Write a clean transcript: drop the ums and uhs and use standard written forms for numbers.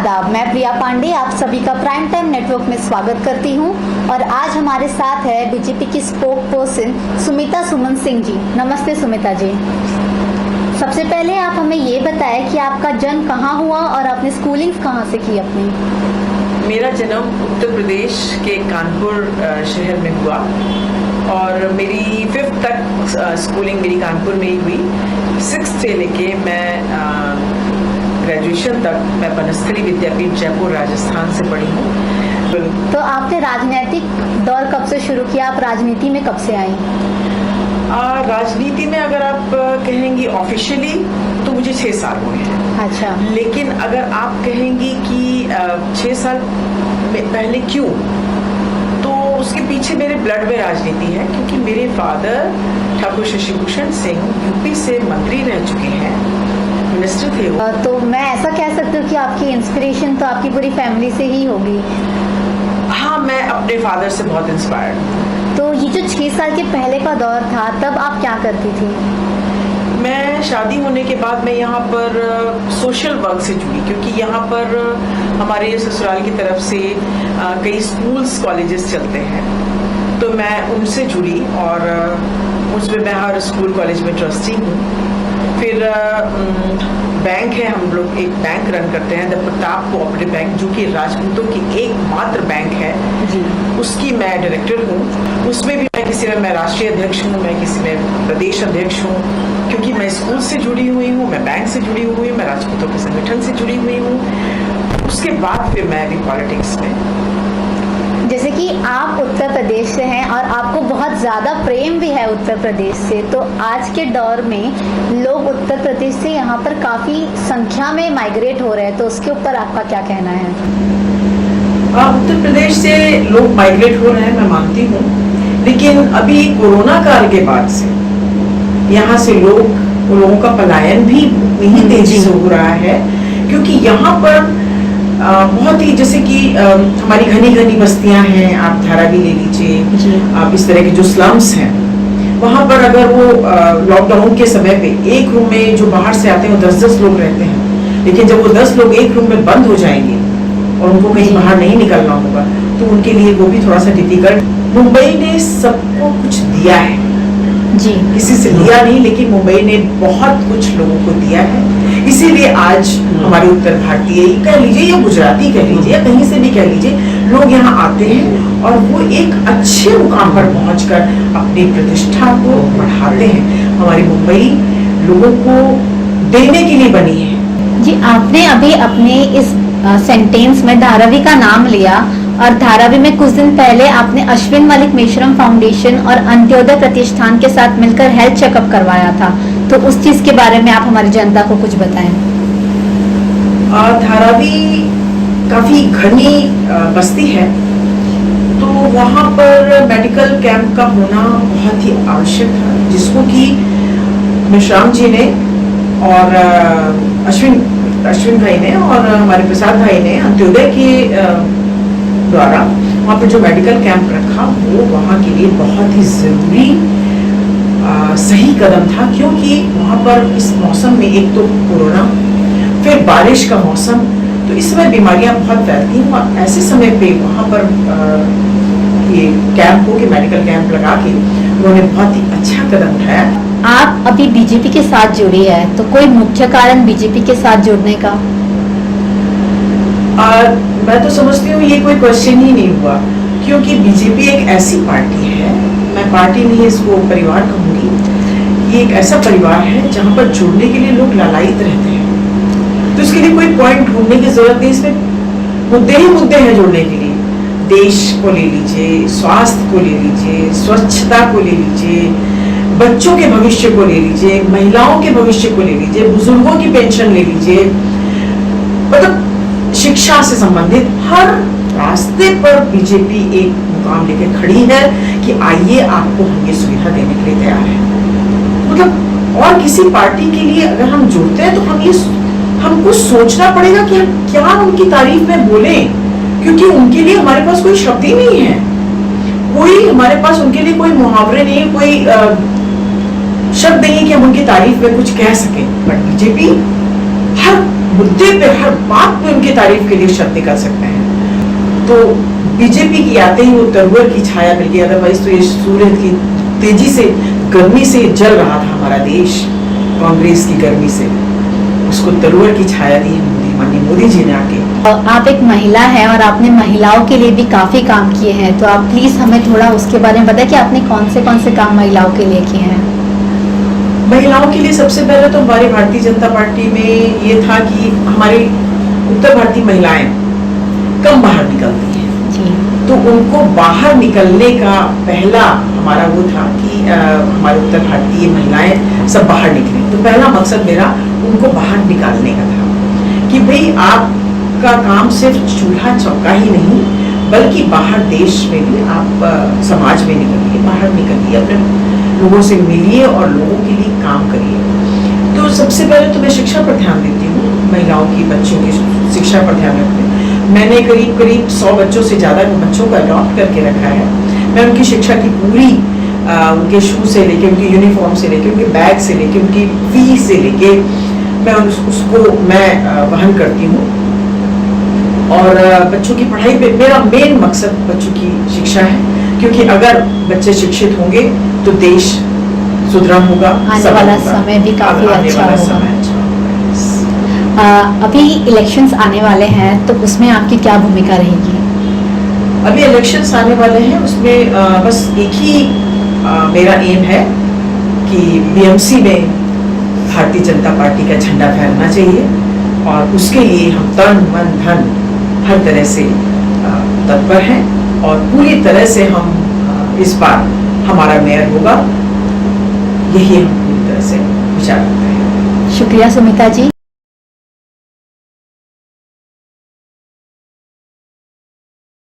आदाब, मैं प्रिया पांडे आप सभी का प्राइम टाइम नेटवर्क में स्वागत करती हूं और आज हमारे साथ है बीजेपी की स्पोक पर्सन सुमिता सुमन सिंह जी। नमस्ते सुमिता जी। सबसे पहले आप हमें ये बताएं कि आपका जन्म कहाँ हुआ और आपने स्कूलिंग कहाँ से की अपनी? मेरा जन्म उत्तर प्रदेश के कानपुर शहर में हुआ और मेरी 5th तक स्कूलिंग मेरी कानपुर में ही हुई। 6th से लेके मैं ग्रेजुएशन तक मैं बनस्थली विद्यापीठ जयपुर राजस्थान से पढ़ी हूँ। तो आपने राजनीतिक दौर कब से शुरू किया? आप राजनीति में कब से आई? राजनीति में अगर आप कहेंगी ऑफिशियली तो मुझे 6 साल हुए हैं। अच्छा। लेकिन अगर आप कहेंगी कि 6 साल पहले क्यों, तो उसके पीछे मेरे ब्लड में राजनीति है, क्योंकि मेरे फादर ठाकुर शशिभूषण सिंह यूपी से मंत्री रह चुके हैं, मिनिस्टर थे वो। तो मैं ऐसा कह सकती हूँ कि आपकी इंस्पिरेशन तो आपकी पूरी फैमिली से ही होगी। हाँ, मैं अपने फादर से बहुत इंस्पायर्ड। तो ये जो 6 साल के पहले का दौर था, तब आप क्या करती थी? मैं शादी होने के बाद मैं यहाँ पर सोशल वर्क से जुड़ी, क्योंकि यहाँ पर हमारे ससुराल की तरफ से कई स्कूल्स कॉलेजेस चलते हैं, तो मैं उनसे जुड़ी और उसमें मैं हर स्कूल कॉलेज में ट्रस्टी हूँ। फिर बैंक है, हम लोग एक बैंक रन करते हैं, द प्रताप कोऑपरेटिव बैंक, जो कि राजपूतों की एकमात्र बैंक है जी। उसकी मैं डायरेक्टर हूँ। उसमें भी मैं किसी में मैं राष्ट्रीय अध्यक्ष हूँ, मैं किसी में प्रदेश अध्यक्ष हूँ, क्योंकि मैं स्कूल से जुड़ी हुई हूँ, मैं बैंक से जुड़ी हुई हूँ, मैं राजपूतों के संगठन से जुड़ी हुई हूँ। उसके बाद फिर मैं भी पॉलिटिक्स में। जैसे कि आप उत्तर प्रदेश से हैं और आपको बहुत ज़्यादा प्रेम भी है उत्तर प्रदेश से, तो आज के दौर में लोग उत्तर प्रदेश से यहाँ पर काफ़ी संख्या में माइग्रेट हो रहे हैं, तो उसके ऊपर आपका क्या कहना है? उत्तर प्रदेश से लोग माइग्रेट हो रहे हैं, मैं मानती हूँ, लेकिन अभी कोरोना काल के बाद से यहाँ से लोगों का पलायन भी नहीं तेजी से हो रहा है, क्योंकि यहाँ पर बहुत ही जैसे कि हमारी घनी घनी बस्तियां हैं, आप धारावी ले लीजिए, आप इस तरह के जो स्लम्स हैं, वहां पर अगर वो लॉकडाउन के समय पे एक रूम में जो बाहर से आते हैं वो 10-10 लोग रहते हैं, लेकिन जब वो 10 लोग एक रूम में बंद हो जाएंगे और उनको कहीं बाहर नहीं निकलना होगा, तो उनके लिए वो भी थोड़ा सा डिफिकल्ट। मुंबई ने सबको कुछ दिया है जी, किसी से लिया नहीं, लेकिन मुंबई ने बहुत कुछ लोगों को दिया है। इसीलिए आज हमारे उत्तर भारतीय कह लीजिए या गुजराती कह लीजिए या कहीं से भी कह लीजिए, लोग यहाँ आते हैं और वो एक अच्छे मुकाम पर पहुंचकर अपनी प्रतिष्ठा को बढ़ाते हैं। हमारी मुंबई लोगों को देने के लिए बनी है जी। आपने अभी अपने इस सेंटेंस में धारावी का नाम लिया और धारावी में कुछ दिन पहले आपने अश्विन मलिक मेश्रम फाउंडेशन और अंत्योदय प्रतिष्ठान के साथ मिलकर हेल्थ चेकअप करवाया था, तो उस चीज के बारे में आप हमारी जनता को कुछ बताएं। धारावी काफी घनी बस्ती है, तो वहाँ पर मेडिकल कैंप का होना बहुत ही आवश्यक था, जिसको कि मेश्राम जी ने और अश्विन भाई ने और हमारे प्रसाद भाई ने अंत्योदय के द्वारा वहाँ पर जो मेडिकल कैंप रखा, वो वहाँ के लिए बहुत ही जरूरी सही कदम था, क्योंकि वहाँ पर इस मौसम में एक तो कोरोना, फिर बारिश का मौसम, तो इस समय बीमारियां बहुत फैलती हैं और ऐसे समय पे वहाँ पर ये कैंप हो के मेडिकल कैंप लगा के उन्होंने बहुत ही अच्छा कदम उठाया। आप अभी बीजेपी के साथ जुड़ी है, तो कोई मुख्य कारण बीजेपी के साथ जुड़ने का? मैं तो समझती हूँ ये कोई क्वेश्चन ही नहीं हुआ, क्योंकि बीजेपी एक ऐसी पार्टी है, मैं पार्टी नहीं इसको परिवार कहूंगी, ये एक ऐसा परिवार है जहाँ पर जुड़ने के लिए लोग लालायित रहते हैं, तो इसके लिए कोई पॉइंट ढूंढने की जरूरत नहीं। इसमें मुद्दे ही मुद्दे हैं जुड़ने के लिए। देश को ले लीजिए, स्वास्थ्य को ले लीजिए, स्वच्छता को ले लीजिए, बच्चों के भविष्य को ले लीजिए, महिलाओं के भविष्य को ले लीजिए, बुजुर्गों की पेंशन ले लीजिए, मतलब शिक्षा से संबंधित हर रास्ते पर बीजेपी एक मुकाम लेकर खड़ी है कि आइए आपको हम ये सुविधा देने के लिए तैयार है। मतलब और किसी पार्टी के लिए अगर हम जुड़ते हैं तो हमको सोचना पड़ेगा कि हम क्या उनकी तारीफ में बोलें, क्योंकि उनके लिए हमारे पास कोई शब्द ही नहीं है, कोई हमारे पास उनके लिए कोई मुहावरे नहीं, कोई शब्द नहीं कि हम उनकी तारीफ में कुछ कह सकें। बट बीजेपी हर मुद्दे पे, हर बात पे उनकी तारीफ के लिए शब्द निकल सकते हैं। तो बीजेपी की आते ही वो तरवर की छाया मिल गई, अदरवाइज तो ये सूरज की तेजी से, गर्मी से जल रहा था हमारा देश, कांग्रेस की गर्मी से। उसको तरवर की छाया दी माननीय मोदी जी ने आके। आप एक महिला हैं और आपने महिलाओं के लिए भी काफी काम किए हैं, तो आप प्लीज हमें थोड़ा उसके बारे में बताएं कि आपने कौन से काम महिलाओं के लिए किए हैं। महिलाओं के लिए सबसे पहले तो हमारी भारतीय जनता पार्टी में ये था कि हमारी उत्तर भारतीय महिलाएं कम बाहर निकलती हैं जी। तो उनको बाहर निकलने का पहला हमारा वो था कि हमारे उत्तर भारतीय महिलाएं सब बाहर निकलें। तो पहला मकसद मेरा उनको बाहर निकालने का था कि भाई आपका काम सिर्फ चूल्हा चौका ही नहीं, बल्कि बाहर देश में भी आप समाज में निकलिए, बाहर निकलिए, अपने लोगों से मिलिए और लोगों के लिए काम करिए। तो सबसे पहले तो मैं शिक्षा पर ध्यान देती हूँ, महिलाओं की, बच्चों की शिक्षा पर ध्यान रखती हूँ। मैंने करीब 100 बच्चों से ज़्यादा बच्चों को अडॉप्ट करके रखा है। मैं उनकी शिक्षा की पूरी, उनके शू से लेके, उनकी यूनिफॉर्म से लेके, उनके बैग से लेके, उनकी फीस से लेके मैं उसको मैं वहन करती हूँ। और बच्चों की पढ़ाई पे मेरा मेन मकसद बच्चों की शिक्षा है, क्योंकि अगर बच्चे शिक्षित होंगे तो देश सुदृढ़ होगा, आने वाला समय भी काफी अच्छा होगा। अभी इलेक्शंस आने वाले हैं, तो उसमें आपकी क्या भूमिका रहेगी? अभी इलेक्शंस आने वाले हैं, उसमें बस एक ही मेरा एम है कि बीएमसी में भारतीय जनता पार्टी का झंडा फहरना चाहिए, और उसके लिए हम तन मन धन हर तरह से तत्पर हैं, और पूरी तरह से हम इस बार हमारा मेयर होगा, यही हम पूरी तरह से विचार करते हैं। शुक्रिया सुमिता जी।